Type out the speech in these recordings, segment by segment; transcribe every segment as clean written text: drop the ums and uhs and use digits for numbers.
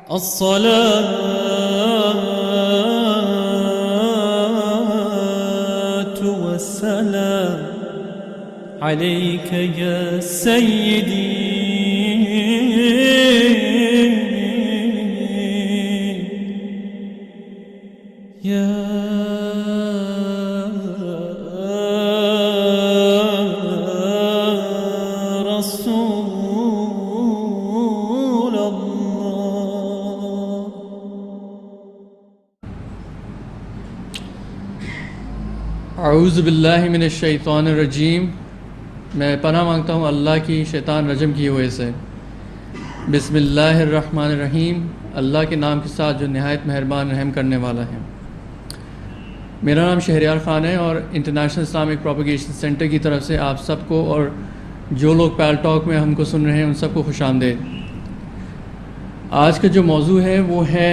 الصلاة والسلام عليك يا سيدي يا رسول الله. اعوذ باللہ من الشیطان الرجیم. میں پناہ مانگتا ہوں اللہ کی شیطان رجم کیے ہوئے سے. بسم اللہ الرحمن الرحیم. اللہ کے نام کے ساتھ جو نہایت مہربان رحم کرنے والا ہے. میرا نام شہریار خان ہے اور انٹرنیشنل اسلامک پروپیگیشن سینٹر کی طرف سے آپ سب کو اور جو لوگ پیل ٹاک میں ہم کو سن رہے ہیں ان سب کو خوش آمدید. آج کا جو موضوع ہے وہ ہے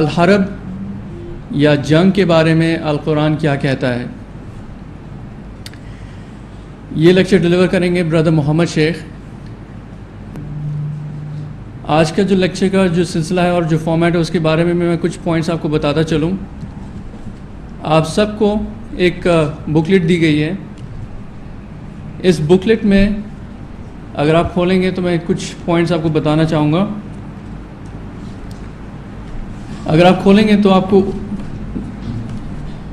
الحرب یا جنگ کے بارے میں القرآن کیا کہتا ہے. یہ لیکچر ڈیلیور کریں گے بردر محمد شیخ. آج کا جو لیکچر کا جو سلسلہ ہے اور جو فارمیٹ ہے اس کے بارے میں میں کچھ پوائنٹس آپ کو بتاتا چلوں. آپ سب کو ایک بکلیٹ دی گئی ہے. اس بکلیٹ میں اگر آپ کھولیں گے تو میں کچھ پوائنٹس آپ کو بتانا چاہوں گا. اگر آپ کھولیں گے تو آپ کو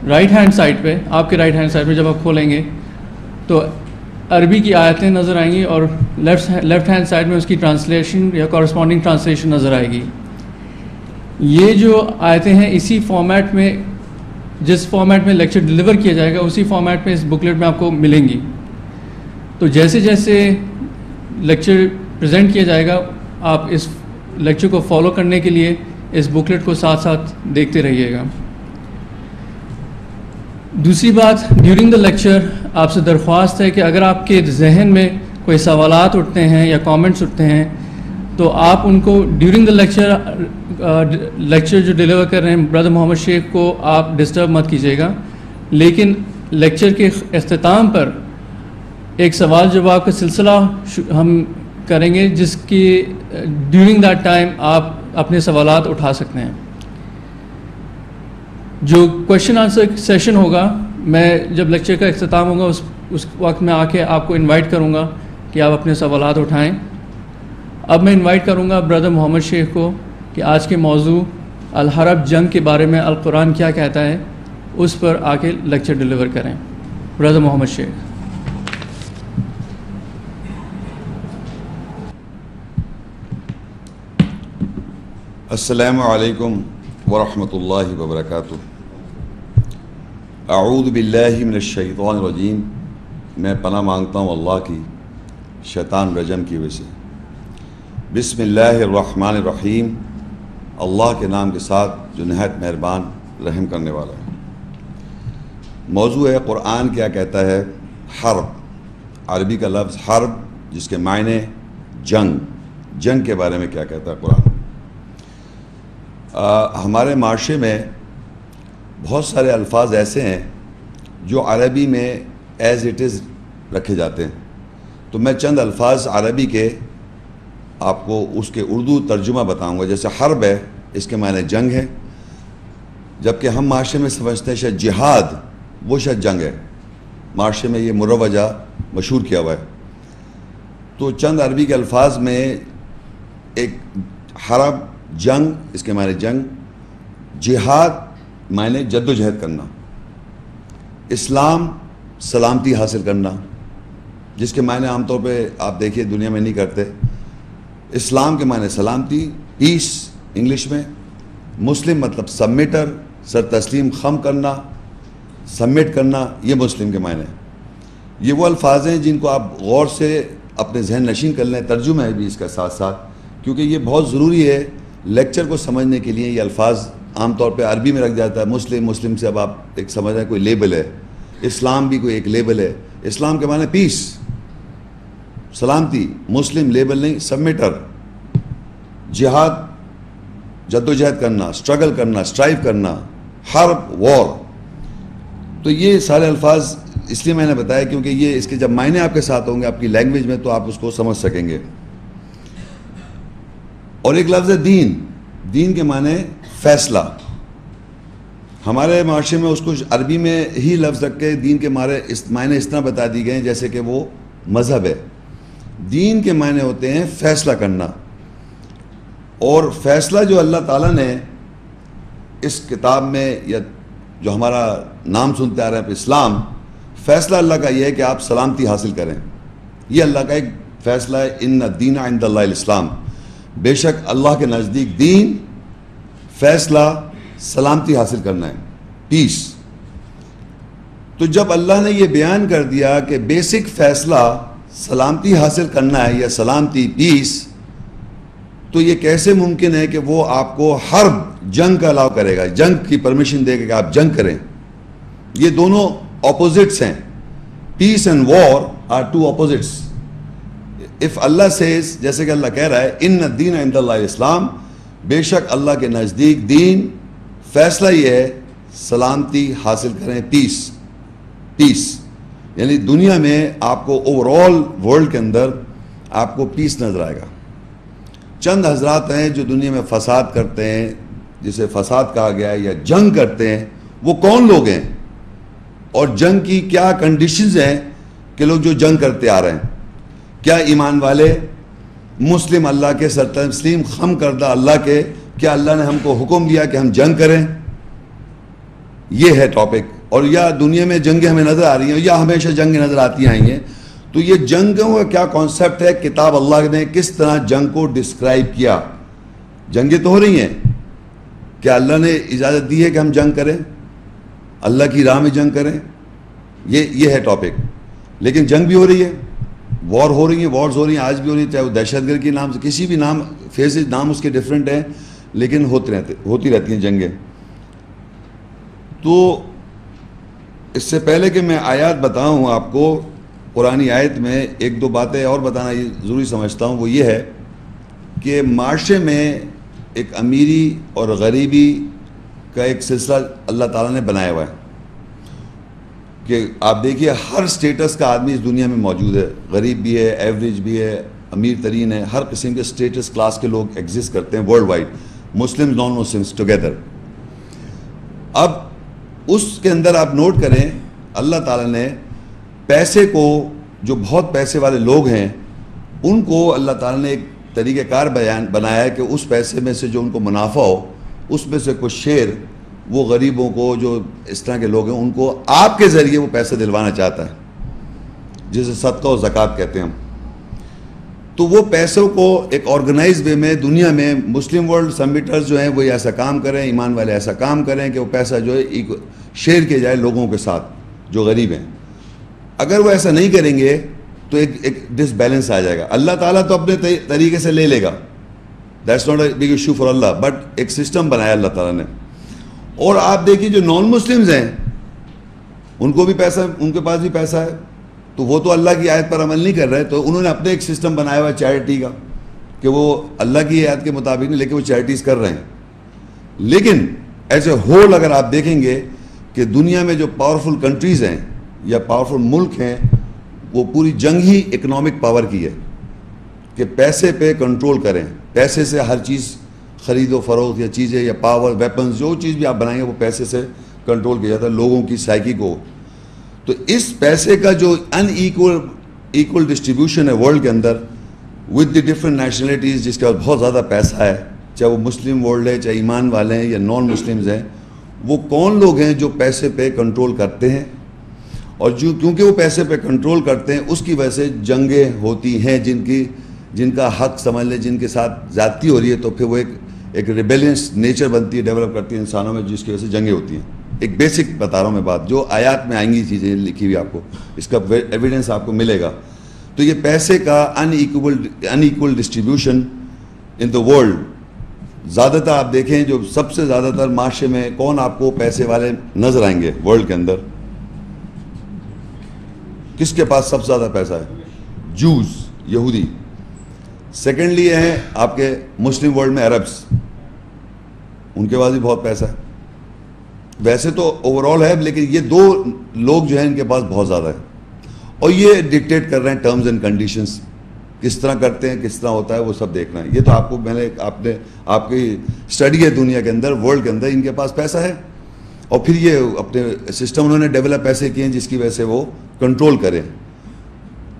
رائٹ ہینڈ سائڈ پہ جب آپ کھولیں گے تو عربی کی آیتیں نظر آئیں گی اور لیفٹ ہینڈ سائڈ میں اس کی ٹرانسلیشن یا کورسپونڈنگ ٹرانسلیشن نظر آئے گی. یہ جو آیتیں ہیں اسی فارمیٹ میں جس فارمیٹ میں لیکچر ڈیلیور کیا جائے گا اسی فارمیٹ میں اس بکلیٹ میں آپ کو ملیں گی. تو جیسے جیسے لیکچر پریزنٹ کیا جائے گا آپ اس لیکچر کو فالو کرنے کے لیے اس بکلیٹ کو ساتھ ساتھ دیکھتے رہیے گا. دوسری بات, ڈیورنگ دا لیکچر آپ سے درخواست ہے کہ اگر آپ کے ذہن میں کوئی سوالات اٹھتے ہیں یا کامنٹس اٹھتے ہیں تو آپ ان کو ڈیورنگ دا لیکچر جو ڈیلیور کر رہے ہیں برادر محمد شیخ کو آپ ڈسٹرب مت کیجیے گا. لیکن لیکچر کے اختتام پر ایک سوال جواب کا سلسلہ ہم کریں گے جس کی ڈیورنگ دیٹ ٹائم آپ اپنے سوالات اٹھا سکتے ہیں. جو کویشچن آنسر سیشن ہوگا میں جب لیکچر کا اختتام ہوگا اس وقت میں آ کے آپ کو انوائٹ کروں گا کہ آپ اپنے سوالات اٹھائیں. اب میں انوائٹ کروں گا برادر محمد شیخ کو کہ آج کے موضوع الحرب جنگ کے بارے میں القرآن کیا کہتا ہے اس پر آ کے لیکچر ڈیلیور کریں. برادر محمد شیخ. السلام علیکم ورحمۃ اللہ وبرکاتہ. اعوذ باللہ من الشیطان الرجیم. میں پناہ مانگتا ہوں اللہ کی شیطان رجم کی وجہ سے. بسم اللہ الرحمن الرحیم. اللہ کے نام کے ساتھ جو نہایت مہربان رحم کرنے والا ہے. موضوع ہے قرآن کیا کہتا ہے. حرب, عربی کا لفظ حرب جس کے معنی جنگ کے بارے میں کیا کہتا ہے قرآن. ہمارے معاشرے میں بہت سارے الفاظ ایسے ہیں جو عربی میں ایز اٹ از رکھے جاتے ہیں. تو میں چند الفاظ عربی کے آپ کو اس کے اردو ترجمہ بتاؤں گا. جیسے حرب ہے, اس کے معنی جنگ ہے, جبکہ ہم معاشرے میں سمجھتے ہیں شاید جہاد, وہ شاید جنگ ہے. معاشرے میں یہ مروجہ مشہور کیا ہوا ہے. تو چند عربی کے الفاظ میں ایک حرب جنگ, اس کے معنی جنگ. جہاد معنی جد و جہد کرنا. اسلام سلامتی حاصل کرنا, جس کے معنی عام طور پہ آپ دیکھیے دنیا میں نہیں کرتے. اسلام کے معنی سلامتی, پیس انگلش میں. مسلم مطلب سبمیٹر, سر تسلیم خم کرنا, سبمٹ کرنا, یہ مسلم کے معنی. یہ وہ الفاظ ہیں جن کو آپ غور سے اپنے ذہن نشین کر لیں. ترجمہ ہے بھی اس کا ساتھ ساتھ, کیونکہ یہ بہت ضروری ہے لیکچر کو سمجھنے کے لیے. یہ الفاظ عام طور پہ عربی میں رکھ جاتا ہے. مسلم سے اب آپ ایک سمجھ رہے ہیں کوئی لیبل ہے. اسلام بھی کوئی ایک لیبل ہے. اسلام کے معنی پیس, سلامتی. مسلم لیبل نہیں, سبمیٹر. جہاد جد و جہد کرنا, اسٹرگل کرنا, اسٹرائیو کرنا. حرب وار. تو یہ سارے الفاظ اس لیے میں نے بتایا کیونکہ یہ اس کے جب معنی آپ کے ساتھ ہوں گے آپ کی لینگویج میں تو آپ اس کو سمجھ سکیں گے. اور ایک لفظ ہے دین. دین کے معنی فیصلہ. ہمارے معاشرے میں اس کو عربی میں ہی لفظ رکھ کے دین کے معنی اس طرح بتا دی گئے ہیں جیسے کہ وہ مذہب ہے. دین کے معنی ہوتے ہیں فیصلہ کرنا. اور فیصلہ جو اللہ تعالیٰ نے اس کتاب میں یا جو ہمارا نام سنتے آ رہے ہیں اسلام، فیصلہ اللہ کا یہ ہے کہ آپ سلامتی حاصل کریں. یہ اللہ کا ایک فیصلہ ہے. ان الدین عند اللہ الاسلام، بے شک اللہ کے نزدیک دین، فیصلہ سلامتی حاصل کرنا ہے، پیس. تو جب اللہ نے یہ بیان کر دیا کہ بیسک فیصلہ سلامتی حاصل کرنا ہے یا سلامتی، پیس، تو یہ کیسے ممکن ہے کہ وہ آپ کو حرب، جنگ کا الاؤ کرے گا، جنگ کی پرمیشن دے گا کہ آپ جنگ کریں؟ یہ دونوں اپوزٹس ہیں. Peace and war are two opposites. If Allah says, جیسے کہ اللہ کہہ رہا ہے ان الدین عند اللہ الاسلام، بے شک اللہ کے نزدیک دین، فیصلہ یہ ہے سلامتی حاصل کریں، پیس. پیس یعنی دنیا میں آپ کو اوور آل ورلڈ کے اندر آپ کو پیس نظر آئے گا. چند حضرات ہیں جو دنیا میں فساد کرتے ہیں، جسے فساد کہا گیا ہے، یا جنگ کرتے ہیں. وہ کون لوگ ہیں اور جنگ کی کیا کنڈیشنز ہیں کہ لوگ جو جنگ کرتے آ رہے ہیں؟ کیا ایمان والے مسلم، اللہ کے تسلیم خم کردہ اللہ کے، کیا اللہ نے ہم کو حکم دیا کہ ہم جنگ کریں؟ یہ ہے ٹاپک. اور یا دنیا میں جنگیں ہمیں نظر آ رہی ہیں یا ہمیشہ جنگیں نظر آتی آئی ہیں. تو یہ جنگوں کا کیا کانسیپٹ ہے؟ کتاب اللہ نے کس طرح جنگ کو ڈسکرائب کیا؟ جنگیں تو ہو رہی ہیں، کیا اللہ نے اجازت دی ہے کہ ہم جنگ کریں، اللہ کی راہ میں جنگ کریں؟ یہ ہے ٹاپک. لیکن جنگ بھی ہو رہی ہے، وار ہو رہی ہیں، وارز ہو رہی ہیں، آج بھی ہو رہی ہیں، چاہے وہ دہشت گرد کے نام سے، کسی بھی نام، فیزز نام اس کے ڈفرینٹ ہیں، لیکن ہوتی رہتی ہیں جنگیں. تو اس سے پہلے کہ میں آیات بتاؤں آپ کو، قرآن آیت میں ایک دو باتیں اور بتانا یہ ضروری سمجھتا ہوں. وہ یہ ہے کہ معاشرے میں ایک امیری اور غریبی کا ایک سلسلہ اللہ تعالیٰ نے بنایا ہوا ہے کہ آپ دیکھیے ہر سٹیٹس کا آدمی اس دنیا میں موجود ہے. غریب بھی ہے، ایوریج بھی ہے، امیر ترین ہے، ہر قسم کے سٹیٹس کلاس کے لوگ ایگزسٹ کرتے ہیں ورلڈ وائڈ، مسلم نان مسلمس ٹوگیدر. اب اس کے اندر آپ نوٹ کریں اللہ تعالیٰ نے پیسے کو، جو بہت پیسے والے لوگ ہیں ان کو اللہ تعالیٰ نے ایک طریقہ کار بنایا ہے کہ اس پیسے میں سے جو ان کو منافع ہو اس میں سے کچھ شیئر وہ غریبوں کو، جو اس طرح کے لوگ ہیں، ان کو آپ کے ذریعے وہ پیسے دلوانا چاہتا ہے، جسے صدقہ و زکوٰۃ کہتے ہیں ہم. تو وہ پیسوں کو ایک آرگنائز وے میں دنیا میں مسلم ورلڈ سبمٹرز جو ہیں وہ ایسا کام کریں، ایمان والے ایسا کام کریں کہ وہ پیسہ جو ہے شیئر کیا جائے لوگوں کے ساتھ جو غریب ہیں. اگر وہ ایسا نہیں کریں گے تو ایک ڈس بیلنس آ جائے گا. اللہ تعالیٰ تو اپنے طریقے سے لے لے گا، that's not a big issue for اللہ، بٹ ایک سسٹم بنایا اللہ تعالیٰ نے. اور آپ دیکھیے جو نان مسلمز ہیں ان کو بھی پیسہ، ان کے پاس بھی پیسہ ہے، تو وہ تو اللہ کی آیت پر عمل نہیں کر رہے، تو انہوں نے اپنے ایک سسٹم بنایا ہوا ہے چیریٹی کا کہ وہ اللہ کی آیت کے مطابق نہیں، لیکن وہ چیریٹیز کر رہے ہیں. لیکن ایز اے ہول اگر آپ دیکھیں گے کہ دنیا میں جو پاورفل کنٹریز ہیں یا پاورفل ملک ہیں، وہ پوری جنگ ہی اکنامک پاور کی ہے کہ پیسے پہ کنٹرول کریں. پیسے سے ہر چیز خرید و فروخت یا چیزیں یا پاور، ویپنز، جو چیز بھی آپ بنائیں گے وہ پیسے سے کنٹرول کیا جاتا ہے لوگوں کی سائیکی کو. تو اس پیسے کا جو ان ایکول ڈسٹریبیوشن ہے ورلڈ کے اندر ود دی ڈفرینٹ نیشنلٹیز، جس کے پاس بہت زیادہ پیسہ ہے، چاہے وہ مسلم ورلڈ ہے، چاہے ایمان والے ہیں یا نان مسلمز ہیں، وہ کون لوگ ہیں جو پیسے پہ کنٹرول کرتے ہیں. اور جو کیونکہ وہ پیسے پہ کنٹرول کرتے ہیں اس کی وجہ سے جنگیں ہوتی ہیں، جن کا حق سمجھ لیں، جن کے ساتھ زیادتی ہو رہی ہے، تو پھر وہ ایک ریبیلینس نیچر بنتی ہے، ڈیولپ کرتی ہے انسانوں میں، جس کی وجہ سے جنگیں ہوتی ہیں. ایک بیسک بتا رہا ہوں میں بات، جو آیات میں آئیں گی چیزیں لکھی ہوئی، آپ کو اس کا ایویڈنس آپ کو ملے گا. تو یہ پیسے کا unequal distribution in the world, زیادہ تر آپ دیکھیں جو سب سے زیادہ تر معاشرے میں کون آپ کو پیسے والے نظر آئیں گے ورلڈ کے اندر؟ کس کے پاس سب سے زیادہ پیسہ ہے؟ جوز، یہودی. سیکنڈلی ہیں آپ کے مسلم ورلڈ میں عربس، ان کے پاس بھی بہت پیسہ ہے. ویسے تو اوور آل ہے، لیکن یہ دو لوگ جو ہیں ان کے پاس بہت زیادہ ہے، اور یہ ڈکٹیٹ کر رہے ہیں ٹرمز اینڈ کنڈیشنز. کس طرح کرتے ہیں, کس طرح ہوتا ہے, وہ سب دیکھنا ہے. یہ تو آپ کو میں نے آپ کی اسٹڈی ہے دنیا کے اندر, ورلڈ کے اندر, ان کے پاس پیسہ ہے اور پھر یہ اپنے سسٹم انہوں نے ڈیولپ ایسے کیے ہیں جس کی وجہ سے وہ کنٹرول کریں.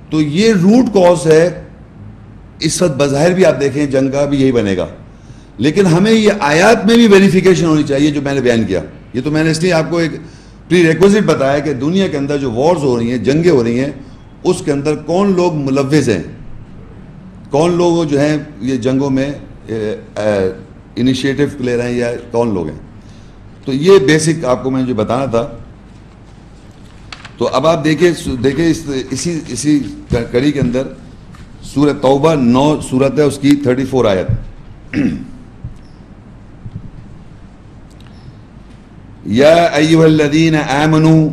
تو یہ روٹ کاز ہے. اس وقت بظاہر بھی آپ دیکھیں جنگ کا بھی یہی بنے گا, لیکن ہمیں یہ آیات میں بھی ویریفیکیشن ہونی چاہیے جو میں نے بیان کیا. یہ تو میں نے اس لیے آپ کو ایک پری ریکوزٹ بتایا کہ دنیا کے اندر جو وارز ہو رہی ہیں, جنگیں ہو رہی ہیں, اس کے اندر کون لوگ ملوث ہیں, کون لوگ جو ہیں یہ جنگوں میں انیشیٹو لے رہے ہیں, یا کون لوگ ہیں. تو یہ بیسک آپ کو میں جو بتانا تھا. تو اب آپ دیکھیں اسی کڑی کے اندر سورہ توبہ 9 سورت ہے, اس کی 34 آیت. یا ایھا الذین آمنوا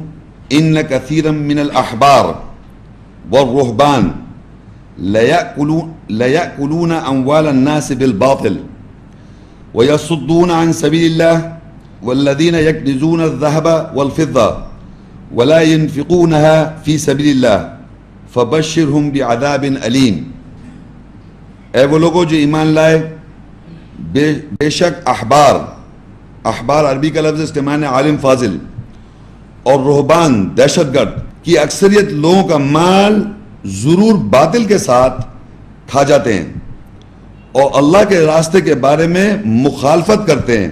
ان کثیرا من الاحبار والرہبان لیأکلون اموال الناس بالباطل ویصدون عن سبیل اللہ والذین یکنزون الذهب والفضة ولا ينفقونها في سبیل اللہ فبشرهم بعذاب علیم. اے وہ لوگوں جو ایمان لائے, بے شک احبار عربی کا لفظ اس کے معنی عالم فاضل, اور رہبان دہشت گرد کی اکثریت لوگوں کا مال ضرور باطل کے ساتھ کھا جاتے ہیں اور اللہ کے راستے کے بارے میں مخالفت کرتے ہیں,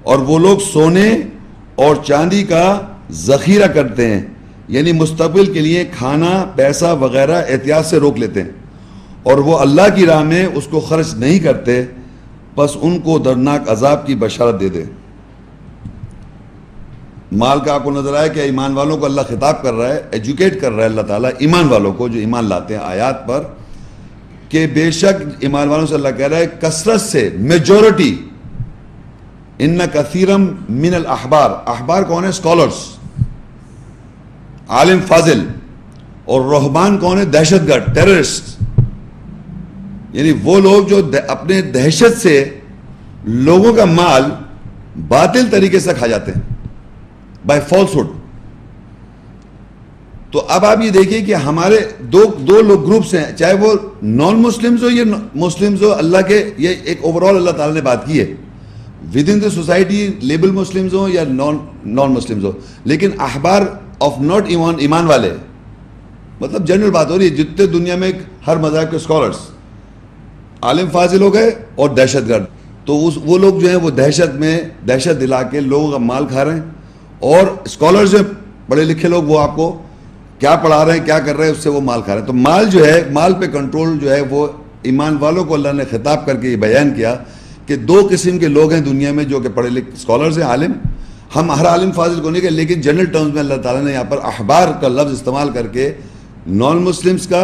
اور وہ لوگ سونے اور چاندی کا ذخیرہ کرتے ہیں, یعنی مستقبل کے لیے کھانا پیسہ وغیرہ احتیاط سے روک لیتے ہیں, اور وہ اللہ کی راہ میں اس کو خرچ نہیں کرتے, بس ان کو دردناک عذاب کی بشارت دے دے. مال کا آپ کو نظر آئے کہ ایمان والوں کو اللہ خطاب کر رہا ہے, ایجوکیٹ کر رہا ہے اللہ تعالیٰ ایمان والوں کو جو ایمان لاتے ہیں آیات پر, کہ بے شک ایمان والوں سے اللہ کہہ رہا ہے کثرت سے, میجورٹی, ان کثیرم من الاحبار. احبار کون ہے؟ اسکالرس, عالم فاضل. اور رہبان کون ہے؟ دہشت گرد, ٹیررسٹ, یعنی وہ لوگ جو اپنے دہشت سے لوگوں کا مال باطل طریقے سے کھا جاتے ہیں, بائی فالسہڈ. تو اب آپ یہ دیکھیں کہ ہمارے دو لوگ گروپس ہیں, چاہے وہ نان مسلمز ہو یا مسلمز ہو. اللہ کے یہ ایک اوور آل اللہ تعالیٰ نے بات کی ہے, ود ان دا سوسائٹی لیبل مسلمز ہو یا نان مسلمز ہو, لیکن احبار آف ناٹ ایمان والے, مطلب جنرل بات ہو رہی ہے, جتنے دنیا میں ہر مذہب کے اسکالرس عالم فاضل ہو گئے اور دہشت گرد. تو وہ لوگ جو ہیں وہ دہشت دلا کے لوگوں کا مال کھا رہے ہیں, اور اسکالرز جو پڑھے لکھے لوگ وہ آپ کو کیا پڑھا رہے ہیں کیا کر رہے ہیں اس سے وہ مال کھا رہے ہیں. تو مال جو ہے, مال پہ کنٹرول جو ہے وہ ایمان والوں کو اللہ نے خطاب کر کے یہ بیان کیا کہ 2 قسم کے لوگ ہیں دنیا میں جو کہ پڑھے لکھے اسکالرز ہیں, عالم. ہم ہر عالم فاضل کو نہیں کہ, لیکن جنرل ٹرمز میں اللہ تعالیٰ نے یہاں پر احبار کا لفظ استعمال کر کے نان مسلمز کا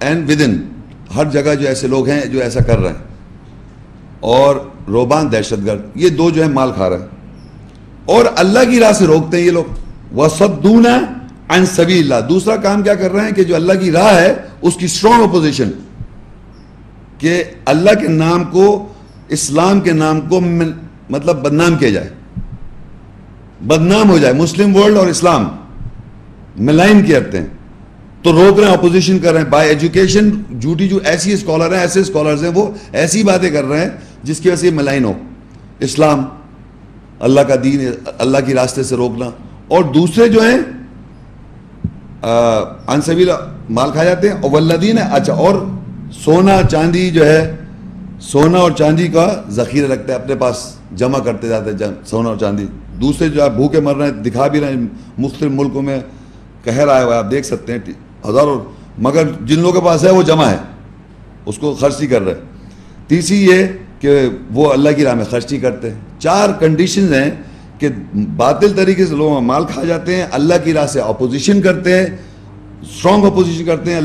اینڈ ود ان ہر جگہ جو ایسے لوگ ہیں جو ایسا کر رہے ہیں, اور رہبان دہشت گرد, یہ 2 جو ہیں مال کھا رہے ہیں اور اللہ کی راہ سے روکتے ہیں یہ لوگ. وَصَدُّونَ عَن سَبِيلِ اللَّهِ. دوسرا کام کیا کر رہے ہیں کہ جو اللہ کی راہ ہے اس کی اسٹرانگ اپوزیشن, کہ اللہ کے نام کو, اسلام کے نام کو مطلب بدنام کیا جائے, بدنام ہو جائے, مسلم ورلڈ اور اسلام ملائن کرتے ہیں. تو روک رہے ہیں, اپوزیشن کر رہے ہیں بائی ایجوکیشن. جھوٹی جو ایسی اسکالر ہیں, ایسے اسکالرز ہیں, وہ ایسی باتیں کر رہے ہیں جس کی وجہ سے ملائن ہو اسلام, اللہ کا دین, اللہ کی راستے سے روکنا. اور دوسرے جو ہیں عن سبیل مال کھا جاتے ہیں. اور والذین, اچھا, اور سونا چاندی جو ہے, سونا اور چاندی کا ذخیرہ رکھتے ہیں اپنے پاس, جمع کرتے جاتے ہیں سونا اور چاندی. دوسرے جو آپ بھوکے مر رہے ہیں, دکھا بھی رہے ہیں مختلف ملکوں میں قہر آیا ہوا ہے, آپ دیکھ سکتے ہیں ہزاروں, مگر جن لوگوں کے پاس ہے وہ جمع ہے, اس کو خرچ نہیں کر رہے. تیسری یہ کہ وہ اللہ کی راہ میں خرچ نہیں کرتے. 4 کنڈیشنز ہیں کہ باطل طریقے سے لوگ مال کھا جاتے ہیں, اللہ کی راہ سے اپوزیشن کرتے ہیں, اسٹرانگ اپوزیشن کرتے ہیں,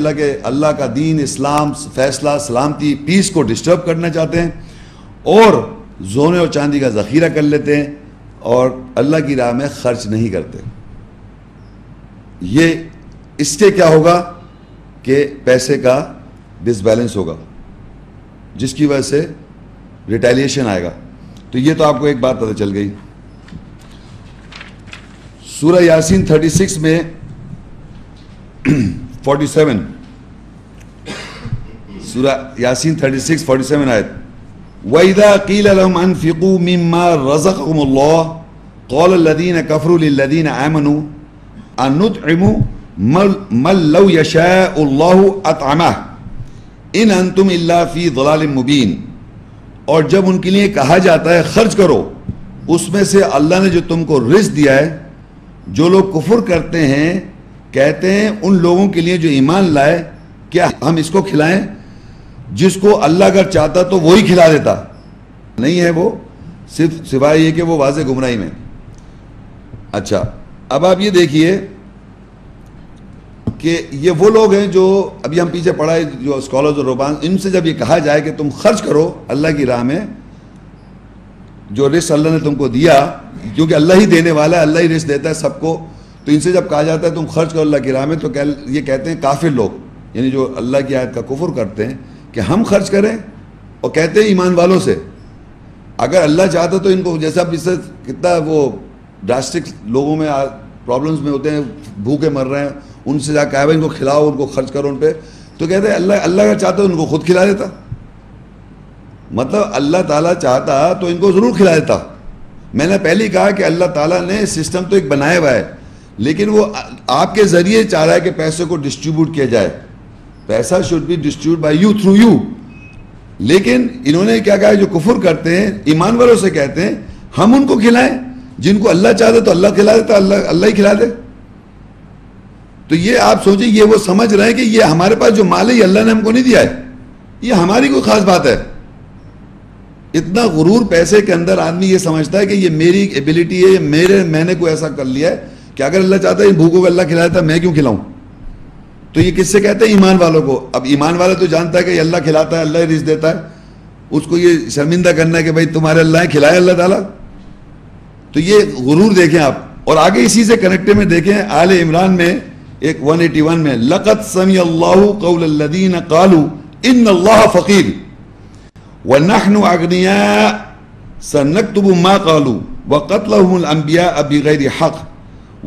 اللہ کا دین, اسلام, فیصلہ, سلامتی, پیس کو ڈسٹرب کرنا چاہتے ہیں, اور سونے اور چاندی کا ذخیرہ کر لیتے ہیں, اور اللہ کی راہ میں خرچ نہیں کرتے. یہ اس سے کیا ہوگا کہ پیسے کا ڈس بیلنس ہوگا, جس کی وجہ سے ریٹیلیشن آئے گا. تو یہ تو آپ کو ایک بات پتہ چل گئی. سورہ یاسین 36 میں 47 سورہ یاسین 36-47 آیت. وَإِذَا قِيلَ لَهُمْ أَنفِقُوا مِمَّا رَزَقَكُمُ اللَّهُ قَالَ الَّذِينَ كَفَرُوا لِلَّذِينَ آمَنُوا أَنُطْعِمُ مَن لَّوْ يَشَاءُ اللَّهُ أَطْعَمَهُ إِنْ أَنْتُمْ إِلَّا فِي ضَلَالٍ مُبِينٍ. اور جب ان کے لیے کہا جاتا ہے خرچ کرو اس میں سے اللہ نے جو تم کو رزق دیا ہے، جو لوگ کفر کرتے ہیں کہتے ہیں ان لوگوں کے لیے جو ایمان لائے کیا ہم اس کو کھلائیں جس کو اللہ اگر چاہتا تو وہی کھلا دیتا. نہیں ہے وہ، صرف سوائے یہ کہ وہ واضح گمراہی میں. اچھا اب آپ یہ دیکھیے کہ یہ وہ لوگ ہیں جو ابھی ہم پیچھے پڑھا ہے، جو اسکالرز اور رہبان، ان سے جب یہ کہا جائے کہ تم خرچ کرو اللہ کی راہ میں جو رزق اللہ نے تم کو دیا، کیونکہ اللہ ہی دینے والا ہے، اللہ ہی رزق دیتا ہے سب کو، تو ان سے جب کہا جاتا ہے تم خرچ کرو اللہ کی راہ میں، تو یہ کہتے ہیں کافر لوگ، یعنی جو اللہ کی آیت کا کفر کرتے ہیں کہ ہم خرچ کریں، اور کہتے ہیں ایمان والوں سے. اگر اللہ چاہتا تو ان کو، جیسا اب اس سے کتنا وہ ڈراسٹک لوگوں میں پرابلمس میں ہوتے ہیں، بھوکے مر رہے ہیں، ان سے جا کے ان کو کھلاؤ، ان کو خرچ کرو ان پہ، تو کہتے ہیں اللہ اگر چاہتا ان کو خود کھلا دیتا. مطلب اللہ تعالیٰ چاہتا تو ان کو ضرور کھلا دیتا. میں نے پہلے کہا کہ اللہ تعالیٰ نے سسٹم تو ایک بنایا ہوا ہے، لیکن وہ آپ کے ذریعے چاہ رہا ہے کہ پیسے کو ڈسٹریبیوٹ کیا جائے. پیسہ should be distribute by you through you. لیکن انہوں نے کیا کہا، جو کفر کرتے ہیں ایمان والوں سے کہتے ہیں ہم ان کو کھلائیں جن کو اللہ چاہتا تو اللہ کھلا دیتا، اللہ ہی کھلا دے. تو یہ آپ سوچیں، یہ وہ سمجھ رہے ہیں کہ یہ ہمارے پاس جو مال ہے یہ اللہ نے ہم کو نہیں دیا ہے، یہ ہماری کوئی خاص بات ہے. اتنا غرور پیسے کے اندر آدمی یہ سمجھتا ہے کہ یہ میری ایبلٹی ہے، میں نے کوئی ایسا کر لیا ہے کہ اگر اللہ چاہتا ہے ان بھوکوں کو اللہ کھلا دیتا، میں کیوں کھلاؤں. تو یہ کس سے کہتے ہیں؟ ایمان والوں کو. اب ایمان والا تو جانتا ہے کہ اللہ کھلاتا ہے، اللہ ہی رزق دیتا ہے، اس کو یہ شرمندہ کرنا ہے کہ بھائی تمہارے اللہ ہے، کھلائے اللہ تعالیٰ. تو یہ غرور دیکھیں آپ. اور آگے اسی سے کنیکٹے میں دیکھیں آل عمران میں ایک 181 میں لَقَدْ سَمِعَ اللَّهُ قَوْلَ الَّذِينَ قَالُوا إِنَّ اللَّهَ فَقِيرٌ وَنَحْنُ أَغْنِيَاءُ سَنَكْتُبُ مَا قَالُوا وَقَتْلَهُمُ الْأَنْبِيَاءَ بِغَيْرِ حَقٍّ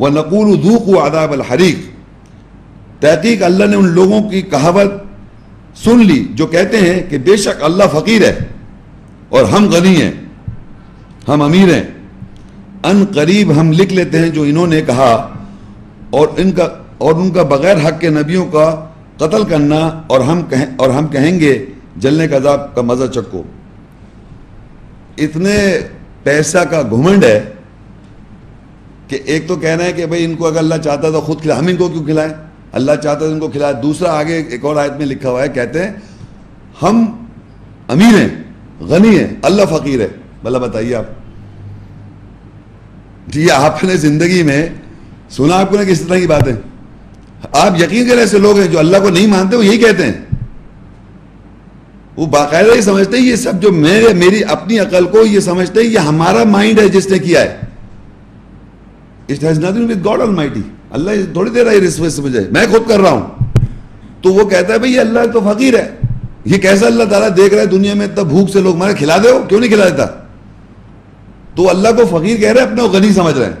وَنَقُولُ ذُوقُوا عَذَابَ الْحَرِيقِ. تحقیق اللہ نے ان لوگوں کی کہاوت سن لی جو کہتے ہیں کہ بے شک اللہ فقیر ہے اور ہم غنی ہیں، ہم امیر ہیں. ان قریب ہم لکھ لیتے ہیں جو انہوں نے کہا، اور ان کا بغیر حق کے نبیوں کا قتل کرنا، اور ہم کہیں گے جلنے کا عذاب کا مزہ چکو. اتنے پیسہ کا گھمنڈ ہے کہ ایک تو کہنا ہے کہ بھئی ان کو اگر اللہ چاہتا تو خود کھلائے، ہم ان کو کیوں کھلائیں، اللہ چاہتا تو ان کو کھلائے. دوسرا آگے ایک اور آیت میں لکھا ہوا ہے، کہتے ہیں ہم امیر ہیں، غنی ہیں، اللہ فقیر ہے. بھلا بتائیے آپ، یہ آپ نے زندگی میں سنا آپ کو نا کس طرح کی باتیں. آپ یقین کریں ایسے لوگ ہیں جو اللہ کو نہیں مانتے، وہ یہی کہتے ہیں. وہ باقاعدہ یہ سمجھتے ہیں یہ سب جو میری اپنی عقل کو یہ سمجھتے ہیں یہ ہمارا مائنڈ ہے جس نے کیا ہے. It has nothing with God Almighty. اللہ تھوڑی دے رہا ہے رزق سے مجھے، میں خود کر رہا ہوں. تو وہ کہتا ہے بھئی اللہ تو فقیر ہے. یہ کیسا اللہ تعالیٰ دیکھ رہا ہے دنیا میں اتنا بھوک سے لوگ مارے، کھلا دے ہو، کیوں نہیں کھلا دیتا. تو اللہ کو فقیر کہہ رہے ہیں، اپنے کو غنی سمجھ رہے ہیں.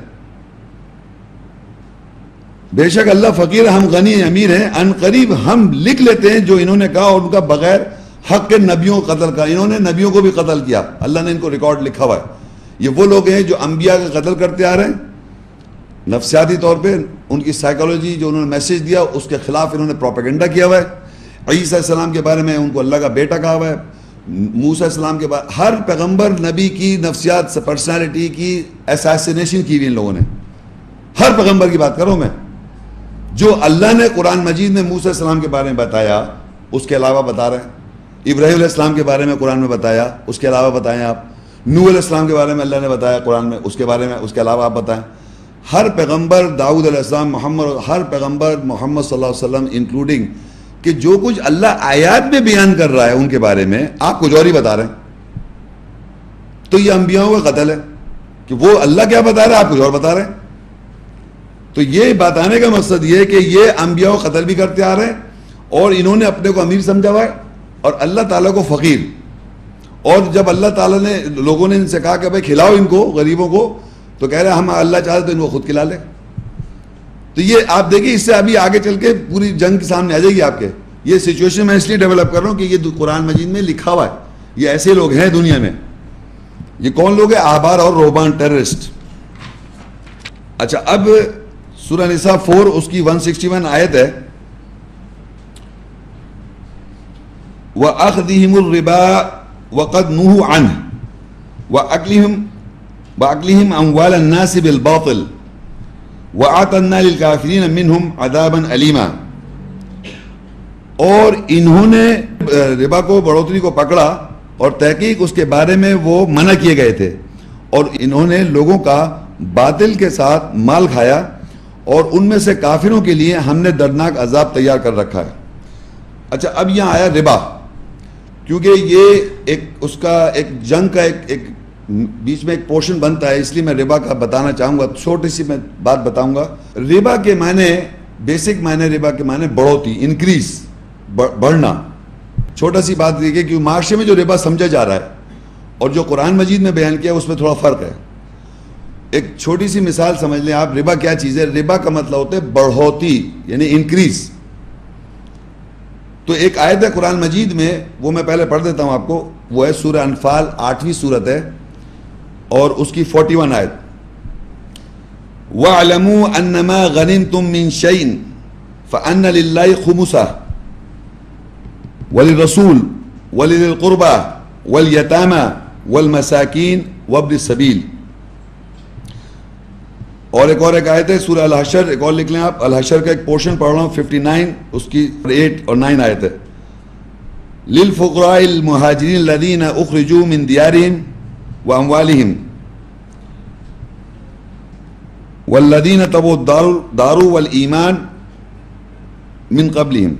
بے شک اللہ فقیر ہے، ہم غنی ہیں، امیر ہیں. ان قریب ہم لکھ لیتے ہیں جو انہوں نے کہا، اور ان کا بغیر حق کے نبیوں کو قتل کیا. انہوں نے نبیوں کو بھی قتل کیا، اللہ نے ان کو ریکارڈ لکھا ہوا ہے. یہ وہ لوگ ہیں جو انبیاء کا قتل کرتے آ رہے ہیں نفسیاتی طور پہ. ان کی سائیکالوجی جو انہوں نے میسیج دیا اس کے خلاف انہوں نے پروپیگنڈا کیا ہوا ہے. عیسیٰ السلام کے بارے میں ان کو اللہ کا بیٹا کہا ہوا ہے. موسیٰ السلام کے بارے ہر پیغمبر نبی کی نفسیات سے پرسنالٹی کی اساسینیشن کی ہوئی ان لوگوں نے. ہر پیغمبر کی بات کروں میں. جو اللہ نے قرآن مجید میں موسیٰ السلام کے بارے میں بتایا اس کے علاوہ بتا رہے ہیں. ابراہیم علیہ السلام کے بارے میں قرآن میں بتایا اس کے علاوہ بتائیں آپ. نوح علیہ السلام کے بارے میں اللہ نے بتایا قرآن میں، اس کے بارے میں اس کے علاوہ آپ بتائیں. ہر پیغمبر داؤد علیہ السلام، ہر پیغمبر محمد صلی اللہ علیہ وسلم انکلوڈنگ کہ جو کچھ اللہ آیات میں بیان کر رہا ہے ان کے بارے میں آپ کچھ اور ہی بتا رہے ہیں. تو یہ انبیاؤں کا قتل ہے کہ وہ اللہ کیا بتا رہے ہیں آپ کچھ اور بتا رہے ہیں. تو یہ بتانے کا مقصد یہ ہے کہ یہ انبیاء کو قتل بھی کرتے آ رہے ہیں اور انہوں نے اپنے کو امیر سمجھا ہوا ہے اور اللہ تعالیٰ کو فقیر. اور جب اللہ تعالیٰ نے لوگوں نے ان سے کہا کہ بھائی کھلاؤ ان کو غریبوں کو، تو کہہ رہے ہیں ہم اللہ چاہتے تو ان کو خود کھلا لیں. تو یہ آپ دیکھیں اس سے ابھی آگے چل کے پوری جنگ کے سامنے آ جائے گی آپ کے. یہ سچویشن میں اس لیے ڈیولپ کر رہا ہوں کہ یہ قرآن مجید میں لکھا ہوا ہے. یہ ایسے لوگ ہیں دنیا میں. یہ کون لوگ ہیں؟ احبار اور رہبان ٹیررسٹ. اچھا اب سورہ نساء 4 اس کی 161 آیت ہے وَأَخْذِهِمُ الرِّبَا وَقَدْ نُهُوا عَنْهُ وَأَكْلِهِمْ أَمْوَالَ النَّاسِ بِالْبَاطِلِ وَأَعْتَدْنَا لِلْكَافِرِينَ مِنْهُمْ عَذَابًا أَلِيمًا. اور انہوں نے ربا کو، بڑھوتری کو پکڑا اور تحقیق اس کے بارے میں وہ منع کیے گئے تھے، اور انہوں نے لوگوں کا باطل کے ساتھ مال کھایا، اور ان میں سے کافروں کے لیے ہم نے دردناک عذاب تیار کر رکھا ہے. اچھا اب یہاں آیا ربا، کیونکہ یہ اس کا ایک جنگ کا ایک بیچ میں ایک پورشن بنتا ہے، اس لیے میں ربا کا بتانا چاہوں گا. چھوٹی سی میں بات بتاؤں گا. ربا کے معنی، بیسک معنی ربا کے معنی بڑھوتی، انکریز، بڑھنا. چھوٹا سی بات دیکھیے کہ معاشرے میں جو ربا سمجھا جا رہا ہے اور جو قرآن مجید میں بیان کیا اس میں تھوڑا فرق ہے. ایک چھوٹی سی مثال سمجھ لیں آپ. ربا کیا چیز ہے؟ ربا کا مطلب ہوتا ہے بڑھوتی، یعنی انکریز. تو ایک آیت ہے قرآن مجید میں، وہ میں پہلے پڑھ دیتا ہوں آپ کو. وہ ہے سورہ انفال، 8ویں سورت ہے اور اس کی 41 آیت. وَاعْلَمُوا أَنَّمَا غَنِمْتُم مِّن شَيْءٍ فَأَنَّ لِلَّهِ خُمُسَهُ وَلِلرَّسُولِ وَلِذِي الْقُرْبَى وَالْيَتَامَى وَالْمَسَاكِينِ وَابْنِ السَّبِيلِ. اور ایک آیت ہے سورہ الحشر، ایک اور لکھ لیں آپ. الحشر کا ایک پورشن پڑھ رہا ہوں، 59 اس کی 8 اور 9 آیت ہے. لِلْفُقَرَاءِ الْمُهَاجِرِينَ الَّذِينَ أُخْرِجُوا مِنْ دِيَارِهِمْ وَأَمْوَالِهِمْ وَالَّذِينَ تَبَوُّا الدَّارَ وَالْإِيمَانَ مِنْ قَبْلِهِمْ.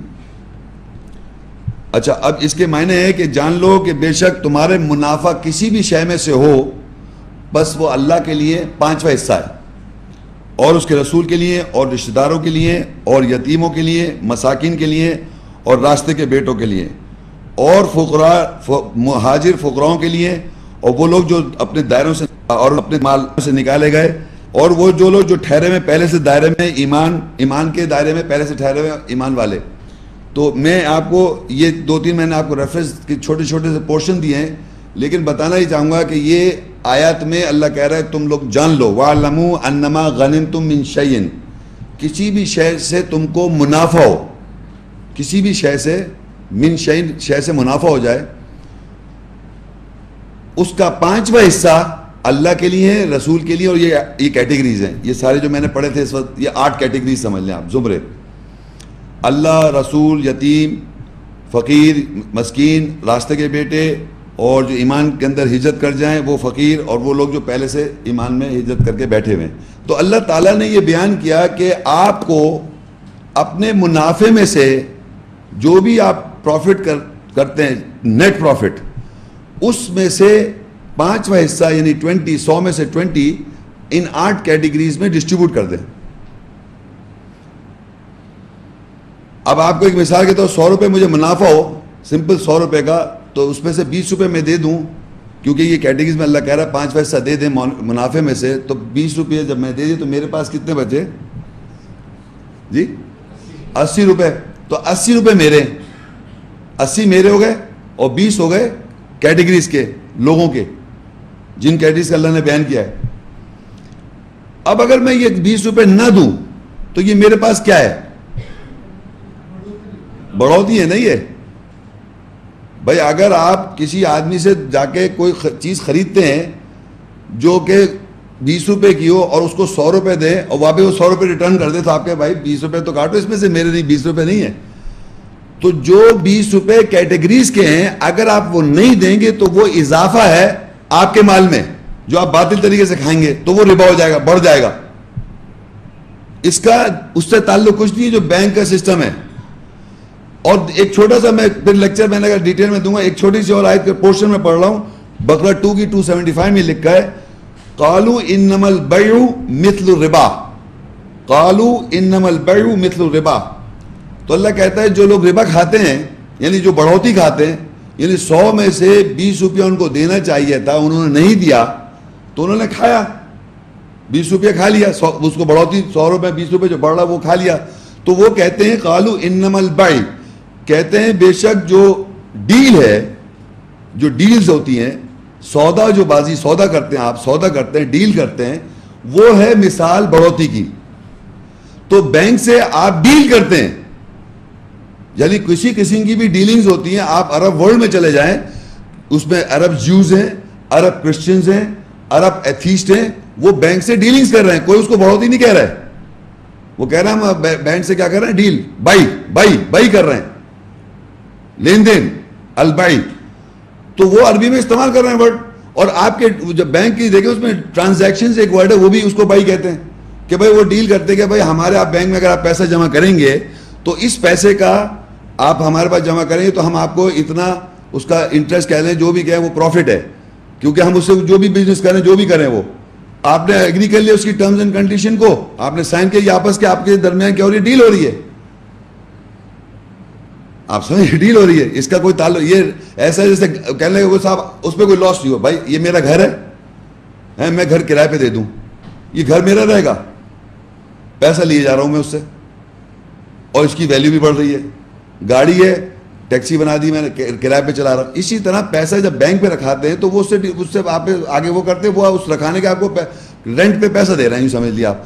اچھا اب اس کے معنی ہے کہ جان لو کہ بے شک تمہارے منافع کسی بھی شے میں سے ہو، بس وہ اللہ کے لیے 5واں حصہ ہے، اور اس کے رسول کے لیے، اور رشتہ داروں کے لیے، اور یتیموں کے لیے، مساکین کے لیے، اور راستے کے بیٹوں کے لیے، اور مہاجر فقراؤں کے لیے، اور وہ لوگ جو اپنے دائروں سے اور اپنے مال سے نکالے گئے، اور وہ جو لوگ جو ٹھہرے میں پہلے سے دائرے میں ایمان کے دائرے میں پہلے سے ٹھہرے ہوئے ایمان والے. تو میں آپ کو یہ 2-3 میں نے آپ کو ریفرنس کے چھوٹے چھوٹے سے پورشن دیے ہیں، لیکن بتانا ہی چاہوں گا کہ یہ آیات میں اللہ کہہ رہا ہے تم لوگ جان لو وَاعْلَمُوا أَنَّمَا غَنِمْتُم مِّن شَيْءٍ، کسی بھی شے سے تم کو منافع ہو، کسی بھی شے سے من شیء، شے سے منافع ہو جائے، اس کا 5واں حصہ اللہ کے لیے ہے، رسول کے لیے. اور یہ کیٹیگریز ہیں، یہ سارے جو میں نے پڑھے تھے اس وقت، یہ 8 کیٹیگریز سمجھ لیں آپ، زمرے: اللہ، رسول، یتیم، فقیر، مسکین، راستے کے بیٹے، اور جو ایمان کے اندر ہجرت کر جائیں وہ فقیر، اور وہ لوگ جو پہلے سے ایمان میں ہجرت کر کے بیٹھے ہوئے. تو اللہ تعالیٰ نے یہ بیان کیا کہ آپ کو اپنے منافع میں سے جو بھی آپ پروفٹ کرتے ہیں، نیٹ پروفٹ، اس میں سے 5واں حصہ یعنی 20، 100 میں سے 20 ان 8 کیٹیگریز میں ڈسٹریبیوٹ کر دیں. اب آپ کو ایک مثال کے طور 100 روپے مجھے منافع ہو، سمپل 100 روپے کا، تو اس میں سے 20 روپے میں دے دوں، کیونکہ یہ کیٹیگریز میں اللہ کہہ رہا ہے 5واں حصہ دے دیں منافع میں سے. تو 20 روپے جب میں دے دی تو میرے پاس کتنے بچے؟ جی 80 روپے. تو 80 روپے میرے، 80 میرے ہو گئے، اور 20 ہو گئے کیٹیگریز کے لوگوں کے، جن کیٹیگریز کا اللہ نے بیان کیا ہے. اب اگر میں یہ 20 روپے نہ دوں تو یہ میرے پاس کیا ہے؟ بڑھوتی ہے نا یہ. بھائی اگر آپ کسی آدمی سے جا کے کوئی چیز خریدتے ہیں جو کہ 20 روپے کی ہو اور اس کو 100 روپے دے اور واپس وہ 100 روپے ریٹرن کر دے، تو آپ کے بھائی 20 روپے تو کاٹو اس میں سے، میرے نہیں 20 روپے نہیں ہے. تو جو 20 روپے کیٹیگریز کے ہیں اگر آپ وہ نہیں دیں گے تو وہ اضافہ ہے آپ کے مال میں جو آپ باطل طریقے سے کھائیں گے، تو وہ ربا ہو جائے گا، بڑھ جائے گا. اس کا اس سے تعلق کچھ نہیں ہے جو بینک کا سسٹم ہے. اور ایک چھوٹا سا میں پھر لیکچر میں اگر ڈیٹیل میں دوں گا، ایک چھوٹی سی اور آیت کے پورشن میں پڑھ رہا ہوں، بقرہ 2 کی 275 میں لکھا ہے قالوا انما البيع مثل الربا، قالوا انما البيع مثل الربا. تو اللہ کہتا ہے جو لوگ ربا کھاتے ہیں، یعنی جو بڑھوتی کھاتے ہیں، یعنی 100 میں سے 20 روپیہ ان کو دینا چاہیے تھا، انہوں نے نہیں دیا تو انہوں نے کھایا، 20 روپیہ کھا لیا، اس کو بڑھوتی 100 روپے 20 روپے جو بڑھ رہا وہ کھا لیا. تو وہ کہتے ہیں قالوا انما البيع، کہتے ہیں بے شک جو ڈیل ہے، جو ڈیلز ہوتی ہیں، سودا جو بازی سودا کرتے ہیں، آپ سودا کرتے ہیں، ڈیل کرتے ہیں، وہ ہے مثال بڑھوتی کی. تو بینک سے آپ ڈیل کرتے ہیں، یعنی کسی قسم کی بھی ڈیلنگز ہوتی ہیں. آپ عرب ورلڈ میں چلے جائیں، اس میں عرب جیوز ہیں، عرب کرسچنز ہیں، عرب ایتھیسٹ ہیں، وہ بینک سے ڈیلنگز کر رہے ہیں. کوئی اس کو بڑھوتی نہیں کہہ رہا ہے. وہ کہہ رہے ہیں ہم بینک سے کیا کر رہے ہیں؟ ڈیل، بائی کر رہے ہیں، لین دین، البائی. تو وہ عربی میں استعمال کر رہے ہیں ورڈ. اور آپ کے جب بینک کی دیکھیں اس میں ٹرانزیکشنز ایک ورڈ ہے، وہ بھی اس کو بائی کہتے ہیں کہ بھائی وہ ڈیل کرتے ہیں کہ بھائی ہمارے آپ بینک میں اگر آپ پیسہ جمع کریں گے تو اس پیسے کا آپ ہمارے پاس جمع کریں گے تو ہم آپ کو اتنا اس کا انٹرسٹ کہہ لیں، جو بھی کہیں وہ پروفٹ ہے، کیونکہ ہم اس سے جو بھی بزنس کریں، جو بھی کریں، وہ آپ نے ایگری کر لیا اس کی ٹرمز اینڈ کنڈیشن کو، آپ نے سائن کیا، یہ آپس کے آپ کے درمیان کیا ہو رہی ہے؟ ڈیل ہو رہی ہے. آپ سمجھ، ڈیل ہو رہی ہے. اس کا کوئی تعلق یہ ایسا ہے جیسے کہنے لگے صاحب اس پہ کوئی لاس نہیں ہو، بھائی یہ میرا گھر ہے، میں گھر کرائے پہ دے دوں، یہ گھر میرا رہے گا، پیسہ لیے جا رہا ہوں میں اس سے، اور اس کی ویلیو بھی بڑھ رہی ہے. گاڑی ہے، ٹیکسی بنا دی میں نے، کرائے پہ چلا رہا ہوں. اسی طرح پیسہ جب بینک پہ رکھاتے ہیں تو وہ اس سے آپ آگے وہ کرتے ہیں، وہ اس رکھانے کے آپ کو رینٹ پہ پیسہ دے رہے ہیں، یوں سمجھ لیا آپ.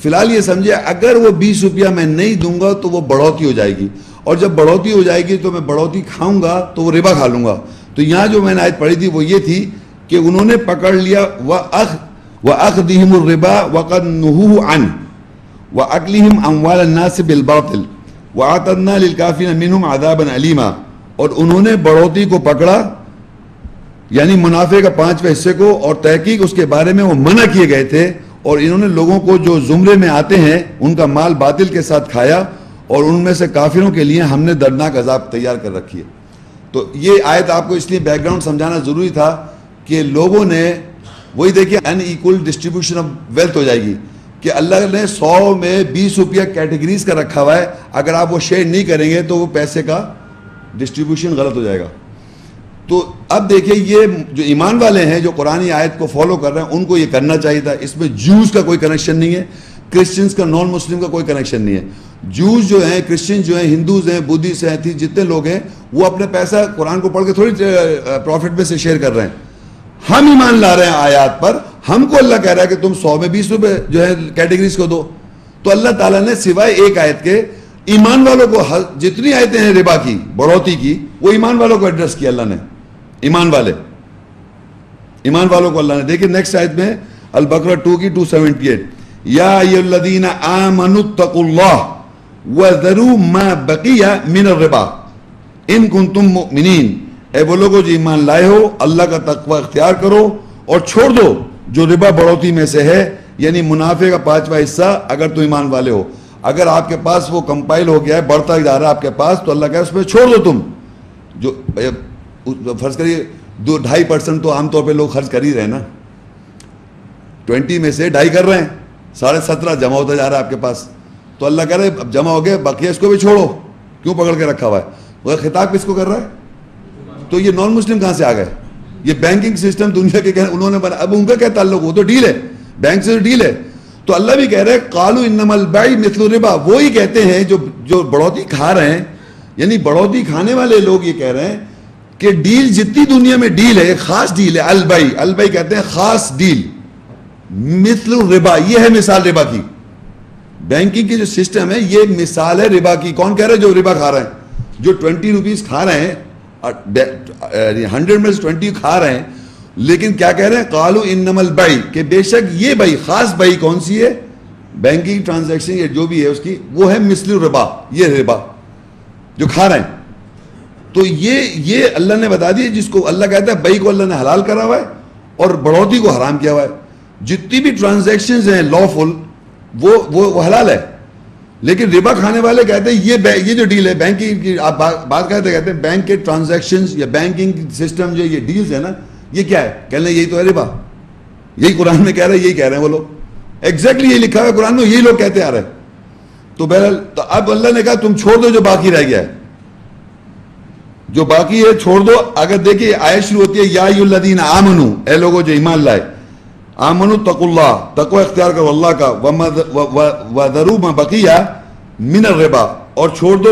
فی الحال یہ سمجھے اگر وہ 20 روپیہ میں نہیں دوں گا تو وہ بڑھوتی ہو جائے گی، اور جب بڑھوتی ہو جائے گی تو میں بڑھوتی کھاؤں گا تو وہ ربا کھا لوں گا. تو یہاں جو میں نے آیت پڑھی تھی وہ یہ تھی کہ انہوں نے پکڑ لیا وَأَخْذِهِمُ الرِّبَا وَقَدْ نُهُوا عَنْهُ وَأَكْلِهِمْ أَمْوَالَ النَّاسِ بِالْبَاطِلِ وَأَعْتَدْنَا لِلْكَافِرِينَ مِنْهُمْ عَذَابًا أَلِيمًا. اور انہوں نے بڑھوتی کو پکڑا، یعنی منافع کا 5ویں حصے کو، اور تحقیق اس کے بارے میں وہ منع کیے گئے تھے، اور انہوں نے لوگوں کو جو زمرے میں آتے ہیں ان کا مال باطل کے ساتھ کھایا، اور ان میں سے کافروں کے لیے ہم نے دردناک عذاب تیار کر رکھی ہے. تو یہ آیت آپ کو اس لیے بیک گراؤنڈ سمجھانا ضروری تھا کہ لوگوں نے وہی دیکھیے ان ایکول ڈسٹریبیوشن آف ویلتھ ہو جائے گی کہ اللہ نے 100 میں 20 روپیہ کیٹیگریز کا رکھا ہوا ہے، اگر آپ وہ شیئر نہیں کریں گے تو وہ پیسے کا ڈسٹریبیوشن غلط ہو جائے گا. تو اب دیکھیں یہ جو ایمان والے ہیں جو قرآنی آیت کو فالو کر رہے ہیں ان کو یہ کرنا چاہیے تھا. اس میں جوز کا کوئی کنیکشن نہیں ہے، کرسچنز کا، نان مسلم کا کوئی کنیکشن نہیں ہے. جوز جو ہیں، کرسچن جو ہیں، ہندوز ہیں، بدھسٹ ہیں، جتنے لوگ ہیں وہ اپنے پیسہ قرآن کو پڑھ کے تھوڑی پروفٹ میں سے شیئر کر رہے ہیں. ہم ایمان لا رہے ہیں آیات پر، ہم کو اللہ کہہ رہا ہے کہ تم 100 میں 20 روپے جو ہے کیٹیگریز کو دو. تو اللہ تعالیٰ نے سوائے ایک آیت کے ایمان والوں کو، جتنی آیتیں ہیں ربا کی، بڑھوتی کی، وہ ایمان والوں کو ایڈریس کیا اللہ نے. ایمان والوں کو اللہ نے. دیکھیں نیکسٹ آیت میں البقرہ 2 کی 278، یا ایھا الذین آمنوا اتقوا اللہ وذروا ما بقی من الربا ان کنتم مؤمنین. اے وہ لوگوں جو ایمان لائے ہو، اللہ کا تقوی اختیار کرو اور چھوڑ دو جو ربا بڑھوتی میں سے ہے، یعنی منافع کا 5واں حصہ، اگر تو ایمان والے ہو. اگر آپ کے پاس وہ کمپائل ہو گیا ہے، بڑھتا جا رہا ہے آپ کے پاس، تو اللہ کہے اس میں چھوڑ دو. تم جو فرض کریے 2.5% تو عام طور پہ لوگ خرچ کر ہی رہے نا، 20 میں سے 2.5 کر رہے ہیں، 17.5 جمع ہوتا جا رہا ہے آپ کے پاس. تو اللہ کہہ رہے اب جمع ہو گیا، بقیہ اس کو بھی چھوڑو. کیوں پکڑ کے رکھا ہوا ہے؟ وہ خطاب کس کو کر رہا ہے؟ تو یہ نان مسلم کہاں سے آ گئے؟ یہ بینکنگ سسٹم دنیا کے انہوں نے بنا. اب ان کا کیا تعلق؟ وہ تو ڈیل ہے، بینک سے ڈیل ہے. تو اللہ بھی کہہ رہے ہیں قالوا انما البیع مثل الربا. وہی کہتے ہیں جو بڑھوتی کھا رہے ہیں، یعنی بڑھوتی کھانے والے لوگ یہ کہہ رہے ہیں کہ ڈیل جتنی دنیا میں ڈیل ہے، خاص ڈیل ہے. البیع کہتے ہیں خاص ڈیل، مثل الربا، یہ ہے مثال ربا کی. بینکنگ کی جو سسٹم ہے یہ مثال ہے ربا کی. کون کہہ رہے ہیں؟ جو ربا کھا رہے ہیں، جو 20 روپیز کھا رہے ہیں، 100 میں سے 20 کھا رہے ہیں. لیکن کیا کہہ رہے ہیں؟ قالوا انما البیع، کہ بے شک یہ بیع، خاص بیع کون سی ہے؟ بینکنگ ٹرانزیکشن یا جو بھی ہے اس کی، وہ ہے مثل الربا، یہ ربا جو کھا رہے ہیں. تو یہ اللہ نے بتا دیا، جس کو اللہ کہتا ہے بیع کو اللہ نے حلال کرا ہوا ہے اور بڑھوتی کو حرام کیا ہوا ہے. جتنی بھی ٹرانزیکشنز ہیں لافل وہ حلال ہے. لیکن ربا کھانے والے کہتے ہیں یہ جو ڈیل ہے بینکنگ کی، آپ بات کہتے ہیں بینک کے ٹرانزیکشنز یا بینکنگ سسٹم جو یہ ڈیلز ہے نا، یہ کیا ہے؟ کہنے یہی تو ہے ربا. یہی قرآن میں کہہ رہے ہیں، یہی کہہ رہے ہیں وہ لوگ. ایگزیکٹلی یہی لکھا ہوا ہے قرآن میں، یہی لوگ کہتے آ رہے ہیں. تو بہرحال تو اب اللہ نے کہا تم چھوڑ دو جو باقی رہ گیا ہے، جو باقی ہے چھوڑ دو. اگر دیکھیے آیت شروع ہوتی ہے یا ایھا الذین آمنوا، اے لوگوں جو ایمان لائے، آمنوا اتقوا اللہ، تقوی اختیار کرو اللہ کا، وذروا ما بقی من الربا، اور چھوڑ دو